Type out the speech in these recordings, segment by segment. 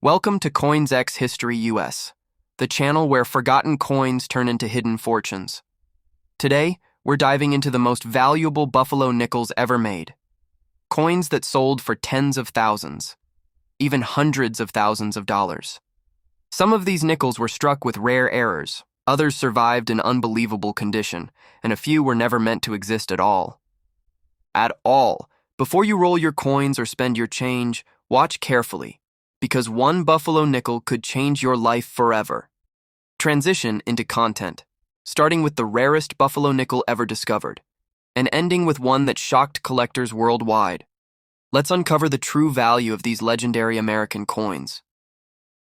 Welcome to CoinsX History US, the channel where forgotten coins turn into hidden fortunes. Today, we're diving into the most valuable buffalo nickels ever made. Coins that sold for tens of thousands, even hundreds of thousands of dollars. Some of these nickels were struck with rare errors, others survived in unbelievable condition, and a few were never meant to exist at all. Before you roll your coins or spend your change, watch carefully, because one buffalo nickel could change your life forever. Transition into content, starting with the rarest buffalo nickel ever discovered, and ending with one that shocked collectors worldwide. Let's uncover the true value of these legendary American coins.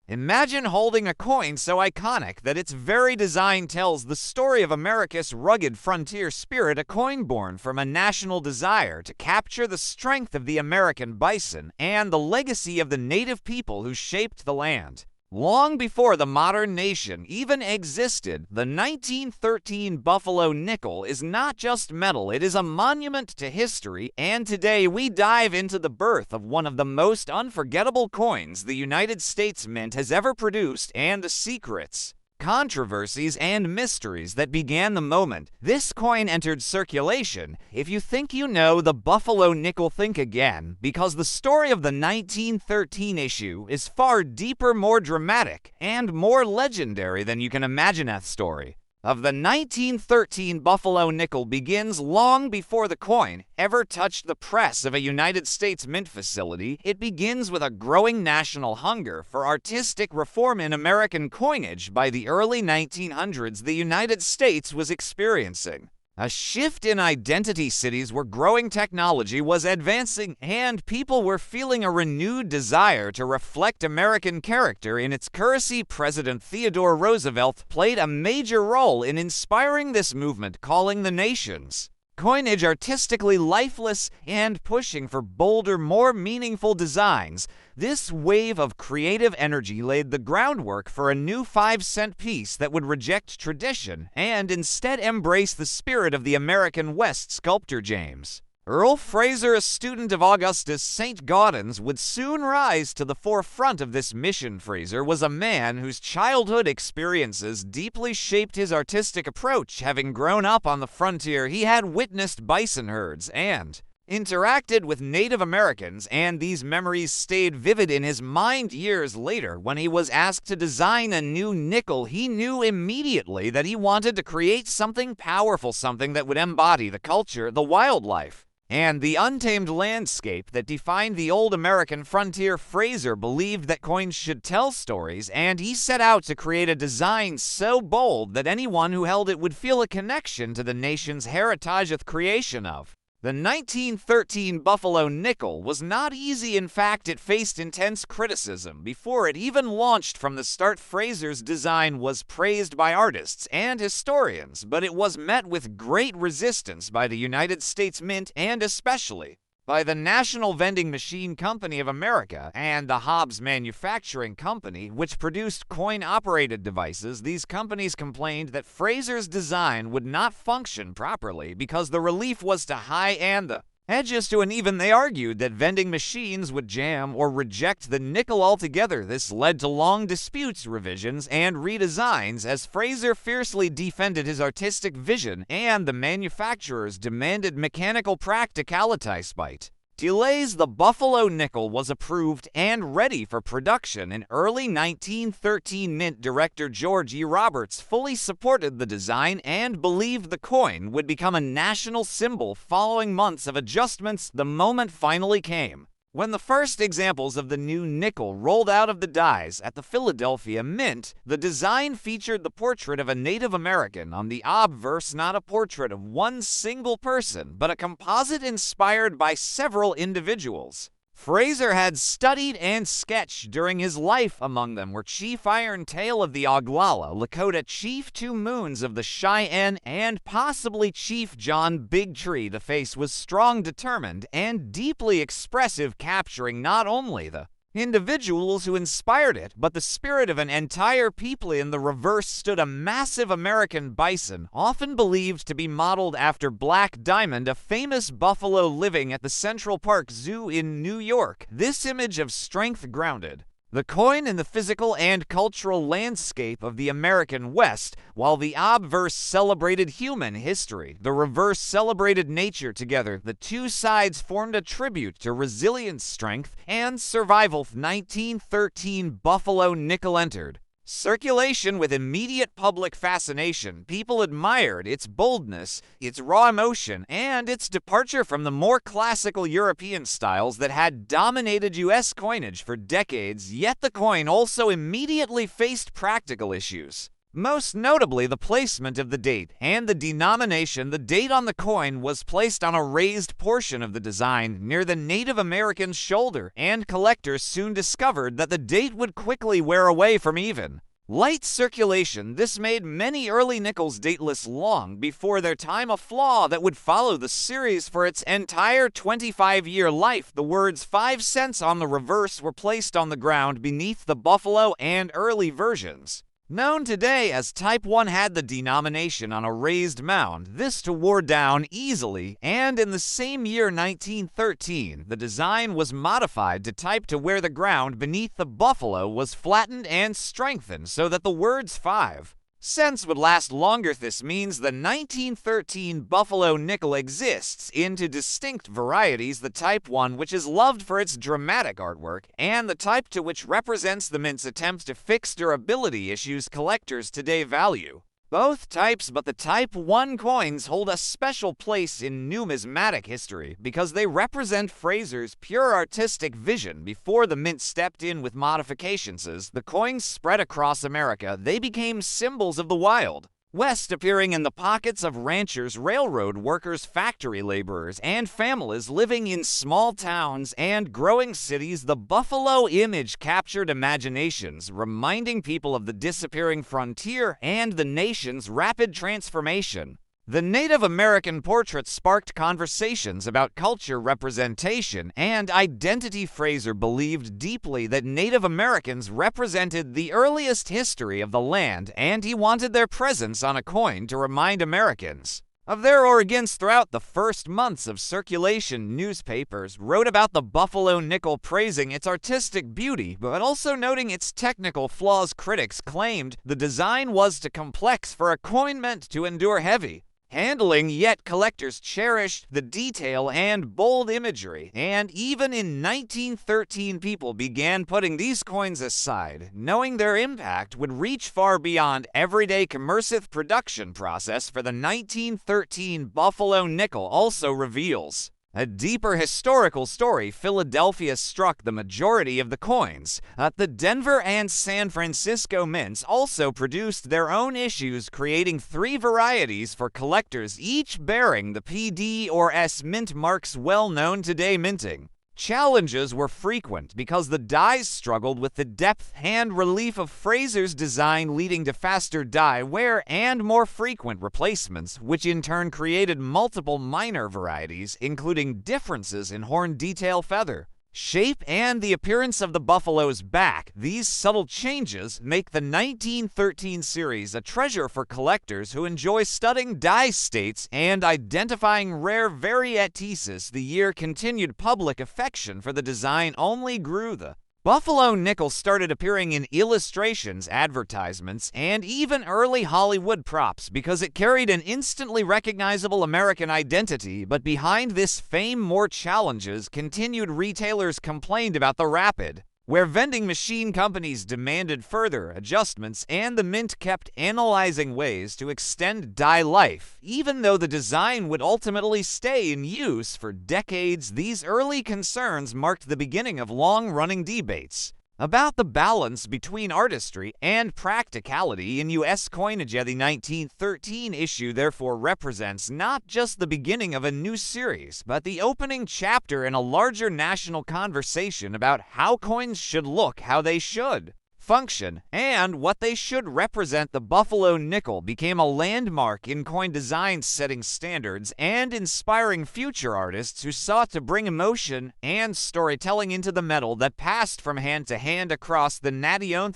Imagine holding a coin so iconic that its very design tells the story of America's rugged frontier spirit, a coin born from a national desire to capture the strength of the American bison and the legacy of the native people who shaped the land. Long before the modern nation even existed, the 1913 Buffalo nickel is not just metal, it is a monument to history, and today we dive into the birth of one of the most unforgettable coins the United States Mint has ever produced and the secrets, controversies, and mysteries that began the moment this coin entered circulation. If you think you know the Buffalo nickel, think again, because the story of the 1913 issue is far deeper, more dramatic, and more legendary than you can imagine. That story of the 1913 Buffalo nickel begins long before the coin ever touched the press of a United States Mint facility. It begins with a growing national hunger for artistic reform in American coinage. By the early 1900s, the United States was experiencing a shift in identity. Cities were growing, technology was advancing, and people were feeling a renewed desire to reflect American character in its currency. President Theodore Roosevelt played a major role in inspiring this movement, calling the nation's coinage artistically lifeless and pushing for bolder, more meaningful designs. This wave of creative energy laid the groundwork for a new 5-cent piece that would reject tradition and instead embrace the spirit of the American West. Sculptor James Earl Fraser, a student of Augustus St. Gaudens, would soon rise to the forefront of this mission. Fraser was a man whose childhood experiences deeply shaped his artistic approach. Having grown up on the frontier, he had witnessed bison herds and interacted with Native Americans, and these memories stayed vivid in his mind. Years later, when he was asked to design a new nickel, he knew immediately that he wanted to create something powerful, something that would embody the culture, the wildlife, and the untamed landscape that defined the old American frontier. Fraser believed that coins should tell stories, and he set out to create a design so bold that anyone who held it would feel a connection to the nation's heritage. The creation of the 1913 Buffalo nickel was not easy. In fact, it faced intense criticism before it even launched. From the start, Fraser's design was praised by artists and historians, but it was met with great resistance by the United States Mint and especially by the National Vending Machine Company of America and the Hobbs Manufacturing Company, which produced coin-operated devices. These companies complained that Fraser's design would not function properly because the relief was too high and the edges too uneven. They argued that vending machines would jam or reject the nickel altogether. This led to long disputes, revisions, and redesigns as Fraser fiercely defended his artistic vision and the manufacturers demanded mechanical practicality. Despite delays, the Buffalo nickel was approved and ready for production in early 1913. Mint director George E. Roberts fully supported the design and believed the coin would become a national symbol. Following months of adjustments, the moment finally came when the first examples of the new nickel rolled out of the dies at the Philadelphia Mint. The design featured the portrait of a Native American on the obverse, not a portrait of one single person, but a composite inspired by several individuals Fraser had studied and sketched during his life. Among them were Chief Iron Tail of the Oglala, Lakota Chief Two Moons of the Cheyenne, and possibly Chief John Big Tree. The face was strong, determined, and deeply expressive, capturing not only the individuals who inspired it, but the spirit of an entire people. In the reverse stood a massive American bison, often believed to be modeled after Black Diamond, a famous buffalo living at the Central Park Zoo in New York. This image of strength, grounded The coin in the physical and cultural landscape of the American West, while the obverse celebrated human history, the reverse celebrated nature together, the two sides formed a tribute to resilience, strength, and survival. 1913 Buffalo nickel entered circulation with immediate public fascination. People admired its boldness, its raw emotion, and its departure from the more classical European styles that had dominated U.S. coinage for decades, yet the coin also immediately faced practical issues. Most notably, the placement of the date and the denomination. The date on the coin was placed on a raised portion of the design near the Native American's shoulder, and collectors soon discovered that the date would quickly wear away from even light circulation. This made many early nickels dateless long before their time, a flaw that would follow the series for its entire 25-year life. The words 5 cents on the reverse were placed on the ground beneath the Buffalo, and early versions, known today as Type 1, had the denomination on a raised mound, this to wore down easily, and in the same year 1913, the design was modified to Type 2, where the ground beneath the Buffalo was flattened and strengthened so that the words 5 cents would last longer. This means the 1913 Buffalo nickel exists in two distinct varieties: the Type 1, which is loved for its dramatic artwork, and the Type 2, which represents the mint's attempt to fix durability issues collectors today value. Both types, but the Type 1 coins hold a special place in numismatic history because they represent Fraser's pure artistic vision before the mint stepped in with modifications. As the coins spread across America, they became symbols of the Wild West, appearing in the pockets of ranchers, railroad workers, factory laborers, and families living in small towns and growing cities. The Buffalo image captured imaginations, reminding people of the disappearing frontier and the nation's rapid transformation. The Native American portrait sparked conversations about culture, representation, and identity. Fraser believed deeply that Native Americans represented the earliest history of the land, and he wanted their presence on a coin to remind Americans of their origins. Throughout the first months of circulation, newspapers wrote about the Buffalo nickel, praising its artistic beauty, but also noting its technical flaws. Critics claimed the design was too complex for a coin meant to endure heavy handling, yet collectors cherished the detail and bold imagery, and even in 1913 people began putting these coins aside, knowing their impact would reach far beyond everyday commercial production process. For the 1913 Buffalo nickel also reveals a deeper historical story. Philadelphia struck the majority of the coins. The Denver and San Francisco mints also produced their own issues, creating 3 varieties for collectors, each bearing the PD or S mint marks well known today. Minting challenges were frequent because the dies struggled with the depth and relief of Fraser's design, leading to faster die wear and more frequent replacements, which in turn created multiple minor varieties, including differences in horn detail, feather shape, and the appearance of the buffalo's back. These subtle changes make the 1913 series a treasure for collectors who enjoy studying die states and identifying rare varieties. The year continued public affection for the design only grew. The Buffalo nickel started appearing in illustrations, advertisements, and even early Hollywood props because it carried an instantly recognizable American identity. But behind this fame, more challenges continued. Retailers complained about the rapid where vending machine companies demanded further adjustments, and the mint kept analyzing ways to extend die life. Even though the design would ultimately stay in use for decades, these early concerns marked the beginning of long-running debates about the balance between artistry and practicality in U.S. coinage. The 1913 issue therefore represents not just the beginning of a new series, but the opening chapter in a larger national conversation about how coins should look, how they should function, and what they should represent. The Buffalo nickel became a landmark in coin design, setting standards and inspiring future artists who sought to bring emotion and storytelling into the metal that passed from hand to hand across the nation.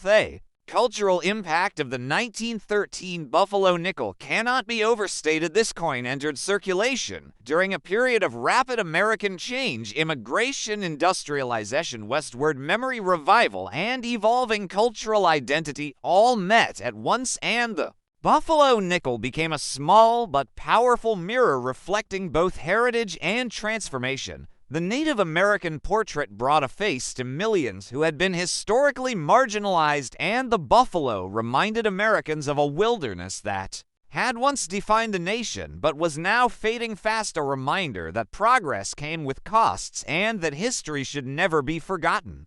Cultural impact of the 1913 Buffalo nickel cannot be overstated. This coin entered circulation during a period of rapid American change, immigration, industrialization, westward memory revival, and evolving cultural identity all met at once, and the Buffalo nickel became a small but powerful mirror reflecting both heritage and transformation. The Native American portrait brought a face to millions who had been historically marginalized, and the buffalo reminded Americans of a wilderness that had once defined the nation but was now fading fast, a reminder that progress came with costs and that history should never be forgotten.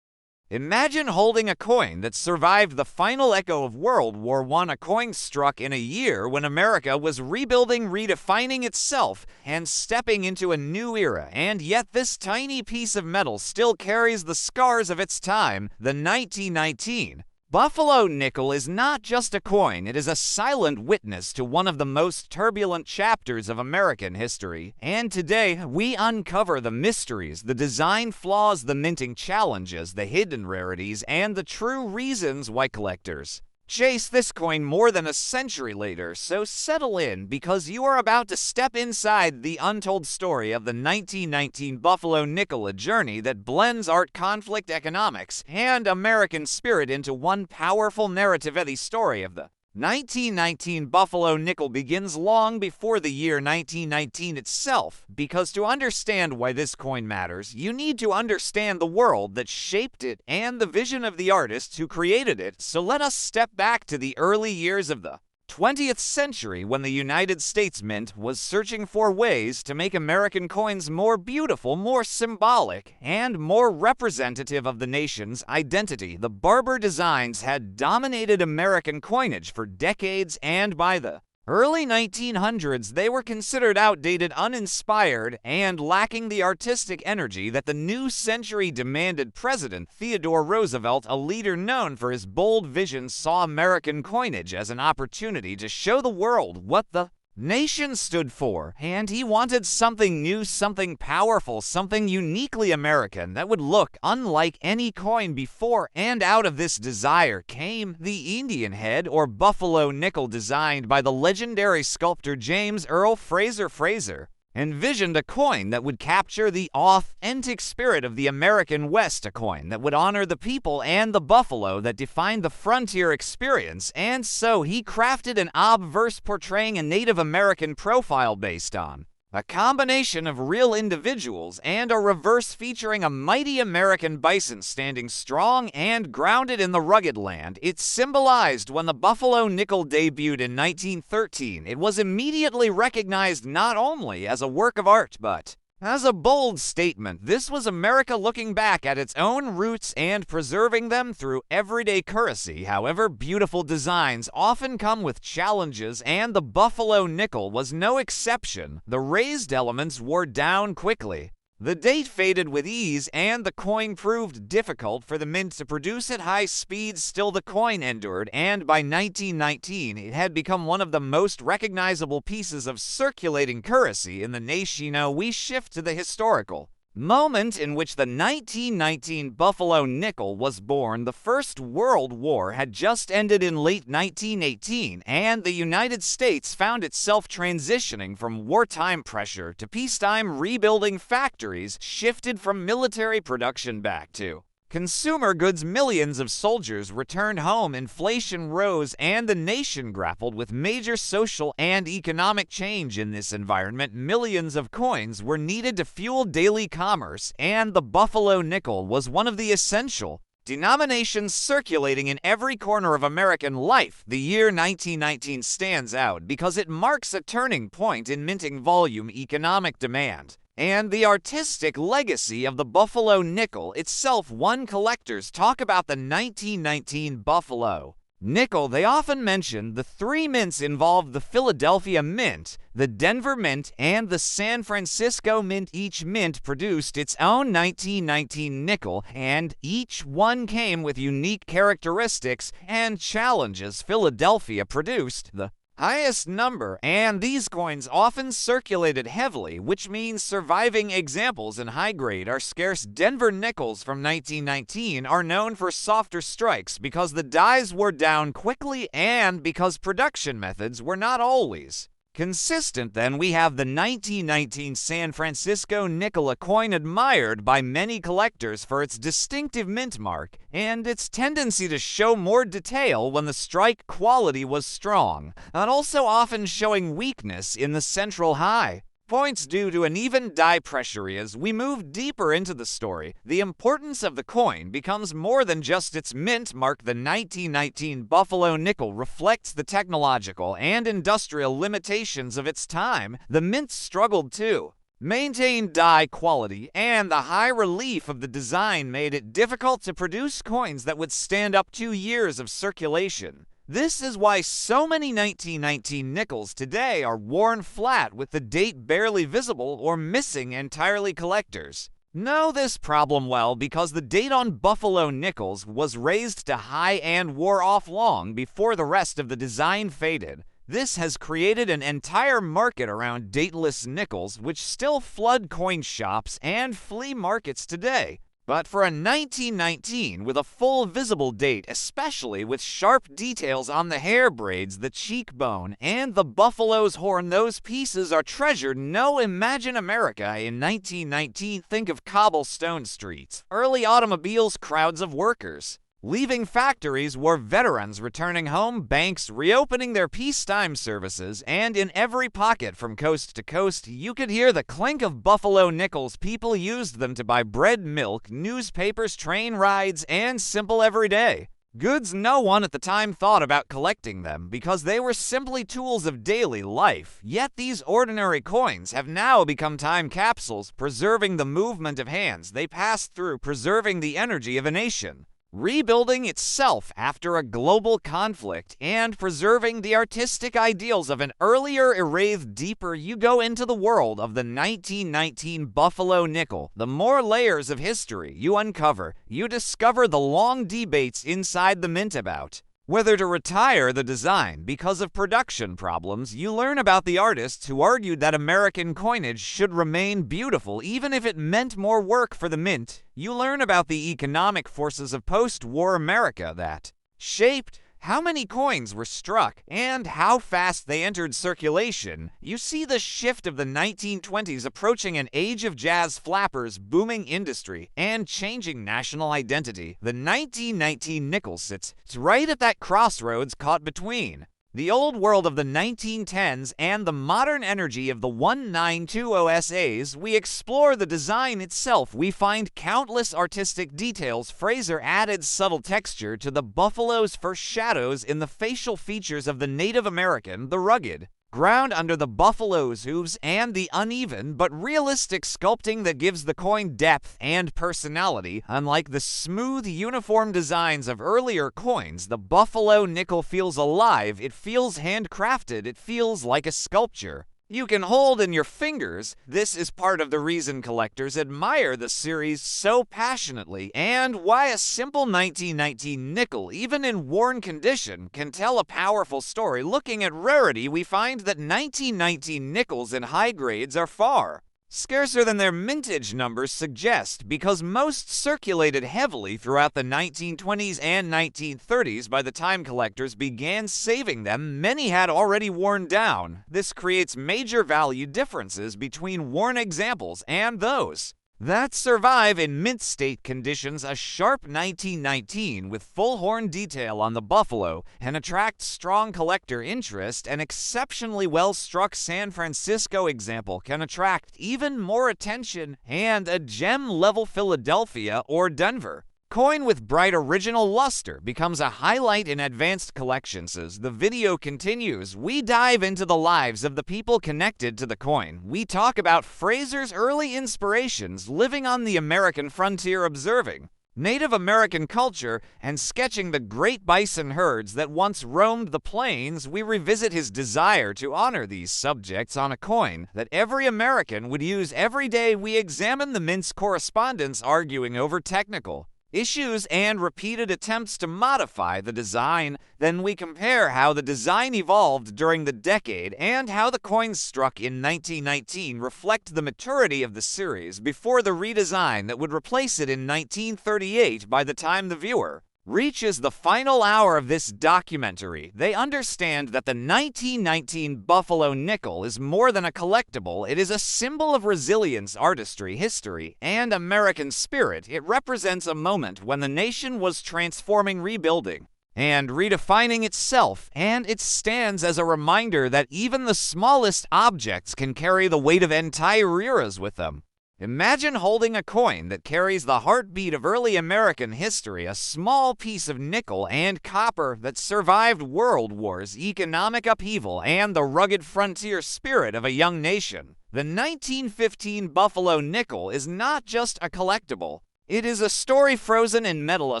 Imagine holding a coin that survived the final echo of World War I, a coin struck in a year when America was rebuilding, redefining itself, and stepping into a new era, and yet this tiny piece of metal still carries the scars of its time. The 1919 Buffalo nickel is not just a coin, it is a silent witness to one of the most turbulent chapters of American history. And today, we uncover the mysteries, the design flaws, the minting challenges, the hidden rarities, and the true reasons why collectors chase this coin more than a century later. So settle in, because you are about to step inside the untold story of the 1919 Buffalo nickel, a journey that blends art, conflict, economics, and American spirit into one powerful narrative. The story of the 1919 Buffalo nickel begins long before the year 1919 itself, because to understand why this coin matters, you need to understand the world that shaped it and the vision of the artists who created it. So let us step back to the early years of the 20th century, when the United States Mint was searching for ways to make American coins more beautiful, more symbolic, and more representative of the nation's identity. The Barber designs had dominated American coinage for decades, and by the early 1900s, they were considered outdated, uninspired, and lacking the artistic energy that the new century demanded. President Theodore Roosevelt, a leader known for his bold vision, saw American coinage as an opportunity to show the world what the nation stood for, and he wanted something new, something powerful, something uniquely American that would look unlike any coin before. And out of this desire came the Indian head, or Buffalo nickel, designed by the legendary sculptor James Earl Fraser. Fraser envisioned a coin that would capture the authentic spirit of the American West, a coin that would honor the people and the buffalo that defined the frontier experience. And so he crafted an obverse portraying a Native American profile based on a combination of real individuals, and a reverse featuring a mighty American bison standing strong and grounded in the rugged land it symbolized. When the Buffalo nickel debuted in 1913, it was immediately recognized not only as a work of art, but as a bold statement. This was America looking back at its own roots and preserving them through everyday currency. However, beautiful designs often come with challenges, and the Buffalo nickel was no exception. The raised elements wore down quickly. The date faded with ease, and the coin proved difficult for the mint to produce at high speeds. Still, the coin endured, and by 1919 it had become one of the most recognizable pieces of circulating currency in the nation. We shift to the historical moment in which the 1919 Buffalo nickel was born. The First World War had just ended in late 1918, and the United States found itself transitioning from wartime pressure to peacetime rebuilding. Factories shifted from military production back to consumer goods. Millions of soldiers returned home, inflation rose, and the nation grappled with major social and economic change. In this environment, millions of coins were needed to fuel daily commerce, and the Buffalo nickel was one of the essential denominations circulating in every corner of American life. The year 1919 stands out because it marks a turning point in minting volume, economic demand, and the artistic legacy of the Buffalo nickel itself. When collectors talk about the 1919 Buffalo nickel, they often mention the three mints involved: the Philadelphia Mint, the Denver Mint, and the San Francisco Mint. Each mint produced its own 1919 nickel, and each one came with unique characteristics and challenges. Philadelphia produced the highest number, and these coins often circulated heavily, which means surviving examples in high grade are scarce. Denver nickels from 1919 are known for softer strikes because the dies wore down quickly and because production methods were not always consistent. Then we have the 1919 San Francisco nickel, a coin admired by many collectors for its distinctive mint mark and its tendency to show more detail when the strike quality was strong, and also often showing weakness in the central high points due to uneven die pressure. As we move deeper into the story, the importance of the coin becomes more than just its mint mark. The 1919 Buffalo nickel reflects the technological and industrial limitations of its time. The mint struggled to maintain die quality, and the high relief of the design made it difficult to produce coins that would stand up to years of circulation. This is why so many 1919 nickels today are worn flat with the date barely visible or missing entirely. Collectors know this problem well because the date on Buffalo nickels was raised to high and wore off long before the rest of the design faded. This has created an entire market around dateless nickels, which still flood coin shops and flea markets today. But for a 1919 with a full visible date, especially with sharp details on the hair braids, the cheekbone, and the buffalo's horn, those pieces are treasured. No, imagine America in 1919. Think of cobblestone streets, early automobiles, crowds of workers leaving factories, war veterans returning home, banks reopening their peacetime services, and in every pocket from coast to coast, you could hear the clink of Buffalo nickels. People used them to buy bread, milk, newspapers, train rides, and simple everyday goods. No one at the time thought about collecting them because they were simply tools of daily life. Yet these ordinary coins have now become time capsules, preserving the movement of hands they passed through, preserving the energy of a nation rebuilding itself after a global conflict, and preserving the artistic ideals of an earlier era. Deeper you go into the world of the 1919 Buffalo nickel, the more layers of history you uncover. You discover the long debates inside the mint about whether to retire the design because of production problems. You learn about the artists who argued that American coinage should remain beautiful even if it meant more work for the mint. You learn about the economic forces of post-war America that shaped how many coins were struck and how fast they entered circulation. You see the shift of the 1920s approaching an age of jazz, flappers, booming industry, and changing national identity. The 1919 nickel sits right at that crossroads, caught between the old world of the 1910s and the modern energy of the 1920s. We explore the design itself. We find countless artistic details. Fraser added subtle texture to the buffalo's fur, shadows in the facial features of the Native American, the rugged ground under the buffalo's hooves, and the uneven but realistic sculpting that gives the coin depth and personality. Unlike the smooth, uniform designs of earlier coins, the Buffalo nickel feels alive. It feels handcrafted. It feels like a sculpture you can hold in your fingers. This is part of the reason collectors admire the series so passionately, and why a simple 1919 nickel, even in worn condition, can tell a powerful story. Looking at rarity, we find that 1919 nickels in high grades are far scarcer than their mintage numbers suggest, because most circulated heavily throughout the 1920s and 1930s. By the time collectors began saving them, many had already worn down. This creates major value differences between worn examples and those that survive in mint state conditions. A sharp 1919 with full horn detail on the buffalo can attract strong collector interest. An exceptionally well-struck San Francisco example can attract even more attention, and a gem-level Philadelphia or Denver coin with bright original luster becomes a highlight in advanced collections. As the video continues, we dive into the lives of the people connected to the coin. We talk about Fraser's early inspirations, living on the American frontier, observing Native American culture, and sketching the great bison herds that once roamed the plains. We revisit his desire to honor these subjects on a coin that every American would use every day. We examine the mint's correspondence, arguing over technical issues and repeated attempts to modify the design. Then we compare how the design evolved during the decade and how the coins struck in 1919 reflect the maturity of the series before the redesign that would replace it in 1938 by the time the viewer reaches the final hour of this documentary. They understand that the 1919 Buffalo nickel is more than a collectible. It is a symbol of resilience, artistry, history, and American spirit. It represents a moment when the nation was transforming, rebuilding, and redefining itself, and it stands as a reminder that even the smallest objects can carry the weight of entire eras with them. Imagine holding a coin that carries the heartbeat of early American history, a small piece of nickel and copper that survived world wars, economic upheaval, and the rugged frontier spirit of a young nation. The 1915 Buffalo nickel is not just a collectible. It is a story frozen in metal, a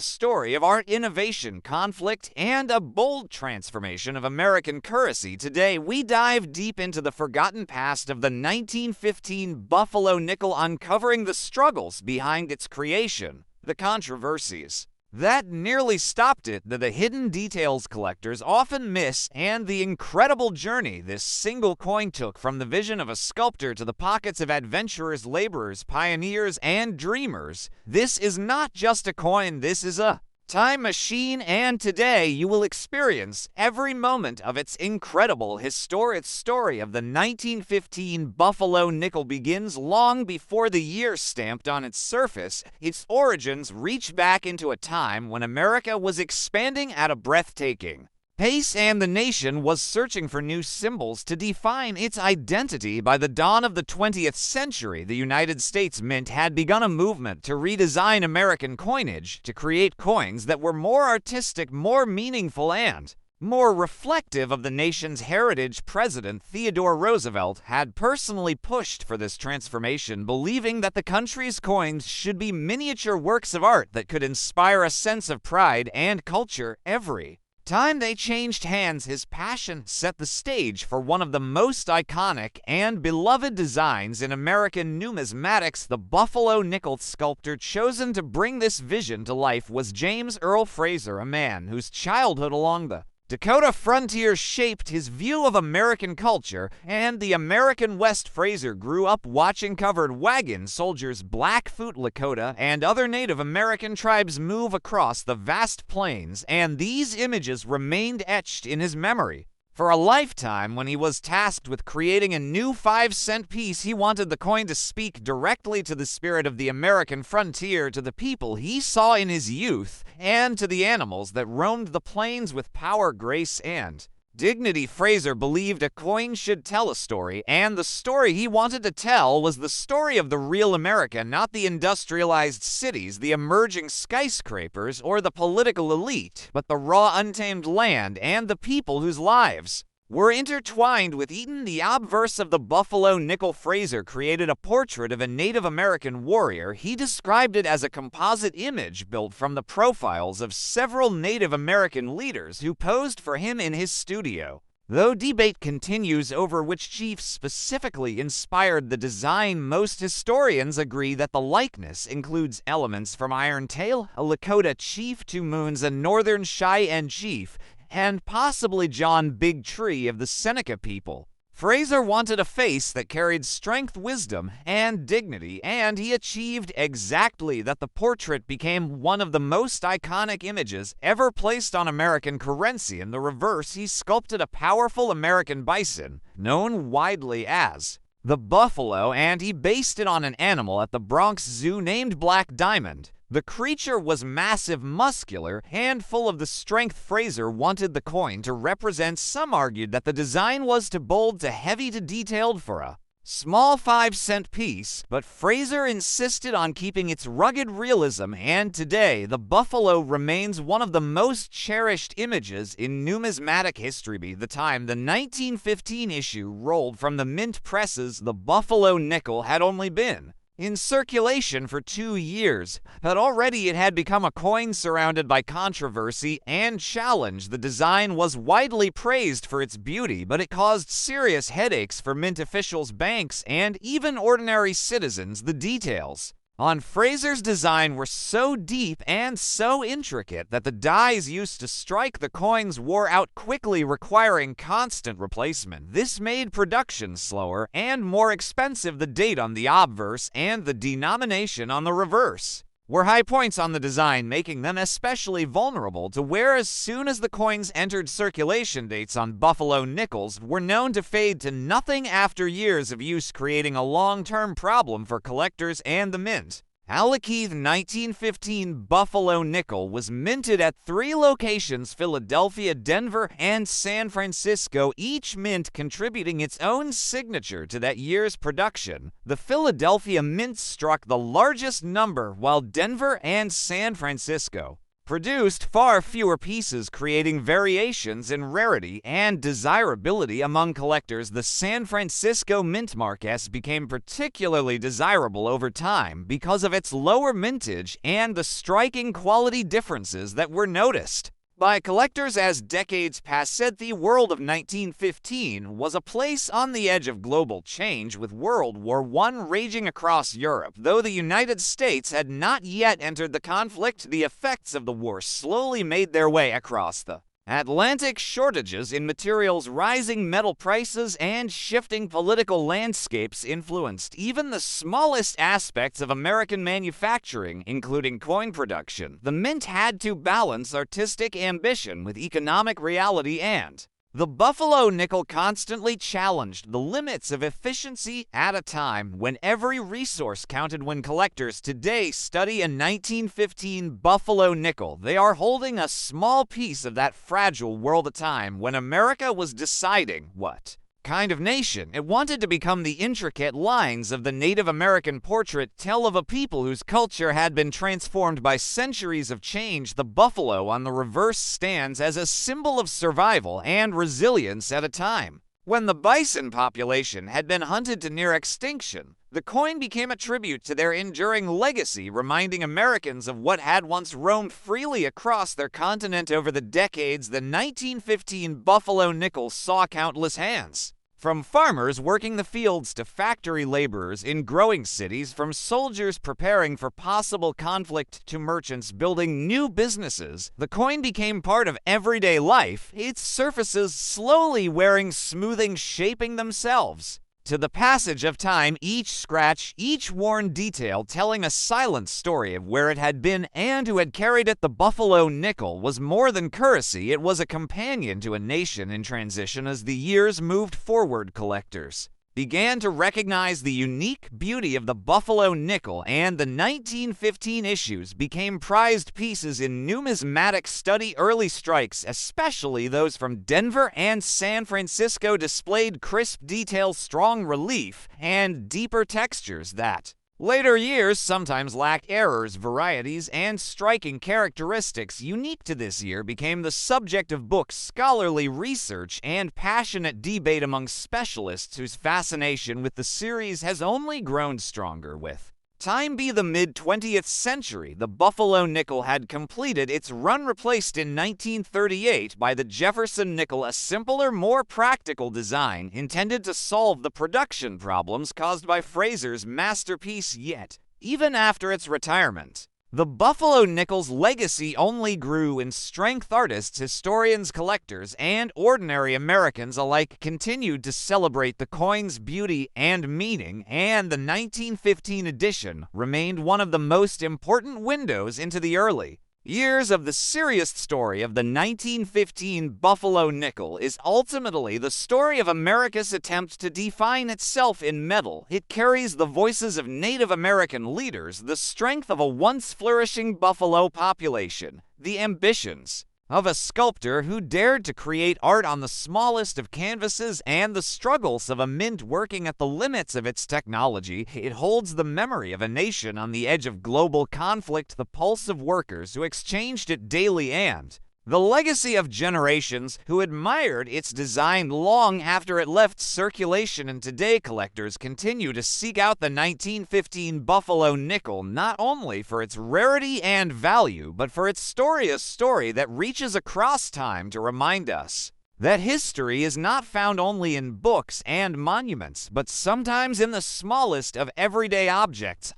story of art, innovation, conflict, and a bold transformation of American currency. Today, we dive deep into the forgotten past of the 1915 Buffalo nickel, uncovering the struggles behind its creation, the controversies that nearly stopped it, the hidden details collectors often miss, and the incredible journey this single coin took from the vision of a sculptor to the pockets of adventurers, laborers, pioneers, and dreamers. This is not just a coin, this is a time machine, and today you will experience every moment of its incredible historic story of the 1915 Buffalo nickel. Begins long before the year stamped on its surface. Its origins reach back into a time when America was expanding at a breathtaking pace, and the nation was searching for new symbols to define its identity. By the dawn of the 20th century, the United States Mint had begun a movement to redesign American coinage, to create coins that were more artistic, more meaningful, and more reflective of the nation's heritage. President Theodore Roosevelt had personally pushed for this transformation, believing that the country's coins should be miniature works of art that could inspire a sense of pride and culture. Every time they changed hands, his passion set the stage for one of the most iconic and beloved designs in American numismatics. The Buffalo nickel. Sculptor chosen to bring this vision to life was James Earl Fraser, a man whose childhood along the Dakota frontier shaped his view of American culture and the American West. Fraser grew up watching covered wagon soldiers, Blackfoot Lakota, and other Native American tribes move across the vast plains, and these images remained etched in his memory for a lifetime. When he was tasked with creating a new 5-cent piece, he wanted the coin to speak directly to the spirit of the American frontier, to the people he saw in his youth, and to the animals that roamed the plains with power, grace, and dignity. Fraser believed a coin should tell a story, and the story he wanted to tell was the story of the real America, not the industrialized cities, the emerging skyscrapers, or the political elite, but the raw, untamed land and the people whose lives were intertwined with it. The obverse of the Buffalo nickel. Fraser created a portrait of a Native American warrior. He described it as a composite image built from the profiles of several Native American leaders who posed for him in his studio. Though debate continues over which chief specifically inspired the design, most historians agree that the likeness includes elements from Iron Tail, a Lakota chief, Two Moons, a Northern Cheyenne chief, and possibly John Big Tree of the Seneca people. Fraser wanted a face that carried strength, wisdom, and dignity, and he achieved exactly that. The portrait became one of the most iconic images ever placed on American currency. In the reverse, he sculpted a powerful American bison, known widely as the buffalo, and he based it on an animal at the Bronx Zoo named Black Diamond. The creature was massive, muscular, and full of the strength Fraser wanted the coin to represent. Some argued that the design was too bold, too heavy, too detailed for a small 5-cent piece, but Fraser insisted on keeping its rugged realism, and today the buffalo remains one of the most cherished images in numismatic history. By the time the 1915 issue rolled from the mint presses, the Buffalo nickel had only been in circulation for 2 years, but already it had become a coin surrounded by controversy and challenge. The design was widely praised for its beauty, but it caused serious headaches for mint officials, banks, and even ordinary citizens. The details on Fraser's design were so deep and so intricate that the dies used to strike the coins wore out quickly, requiring constant replacement. This made production slower and more expensive. The date on the obverse and the denomination on the reverse were high points on the design, making them especially vulnerable to wear. As soon as the coins entered circulation, dates on buffalo nickels were known to fade to nothing after years of use, creating a long-term problem for collectors and the mint. Alakeith 1915 buffalo nickel was minted at 3 locations: Philadelphia, Denver, and San Francisco, each mint contributing its own signature to that year's production. The Philadelphia mint struck the largest number, while Denver and San Francisco produced far fewer pieces, creating variations in rarity and desirability among collectors. The San Francisco mint Marquess became particularly desirable over time because of its lower mintage and the striking quality differences that were noticed by collectors as decades passed. The world of 1915 was a place on the edge of global change, with World War I raging across Europe. Though the United States had not yet entered the conflict, the effects of the war slowly made their way across the Atlantic. Shortages in materials, rising metal prices, and shifting political landscapes influenced even the smallest aspects of American manufacturing, including coin production. The mint had to balance artistic ambition with economic reality, and the buffalo nickel constantly challenged the limits of efficiency at a time when every resource counted. When collectors today study a 1915 buffalo nickel, they are holding a small piece of that fragile world. A time when America was deciding what kind of nation it wanted to become. The intricate lines of the Native American portrait tell of a people whose culture had been transformed by centuries of change. The buffalo on the reverse stands as a symbol of survival and resilience at a time when the bison population had been hunted to near extinction. The coin became a tribute to their enduring legacy, reminding Americans of what had once roamed freely across their continent. Over the decades, the 1915 buffalo nickel saw countless hands, from farmers working the fields to factory laborers in growing cities, from soldiers preparing for possible conflict to merchants building new businesses. The coin became part of everyday life, its surfaces slowly wearing smoothing, shaping themselves to the passage of time, each scratch, each worn detail telling a silent story of where it had been and who had carried it. The buffalo nickel was more than currency, it was a companion to a nation in transition. As the years moved forward, collectors began to recognize the unique beauty of the buffalo nickel, and the 1915 issues became prized pieces in numismatic study. Early strikes, especially those from Denver and San Francisco, displayed crisp details, strong relief, and deeper textures that later years sometimes lacked. Errors, varieties, and striking characteristics unique to this year became the subject of books, scholarly research, and passionate debate among specialists, whose fascination with the series has only grown stronger with time. By the mid-20th century, the buffalo nickel had completed its run, replaced in 1938 by the Jefferson nickel, a simpler, more practical design intended to solve the production problems caused by Fraser's masterpiece. Yet, even after its retirement, the buffalo nickel's legacy only grew in strength. Artists, historians, collectors, and ordinary Americans alike continued to celebrate the coin's beauty and meaning, and the 1915 edition remained one of the most important windows into the early years of the serious story of the 1915 buffalo nickel. Is ultimately the story of America's attempt to define itself in metal. It carries the voices of Native American leaders, the strength of a once flourishing buffalo population, the ambitions of a sculptor who dared to create art on the smallest of canvases, and the struggles of a mint working at the limits of its technology. It holds the memory of a nation on the edge of global conflict, the pulse of workers who exchanged it daily, and the legacy of generations who admired its design long after it left circulation. And today, collectors continue to seek out the 1915 buffalo nickel, not only for its rarity and value, but for its story, a story that reaches across time to remind us That history is not found only in books and monuments, but sometimes in the smallest of everyday objects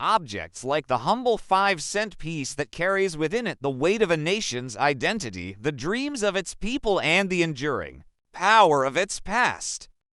like the humble 5-cent piece that carries within it the weight of a nation's identity, the dreams of its people, and the enduring power of its past.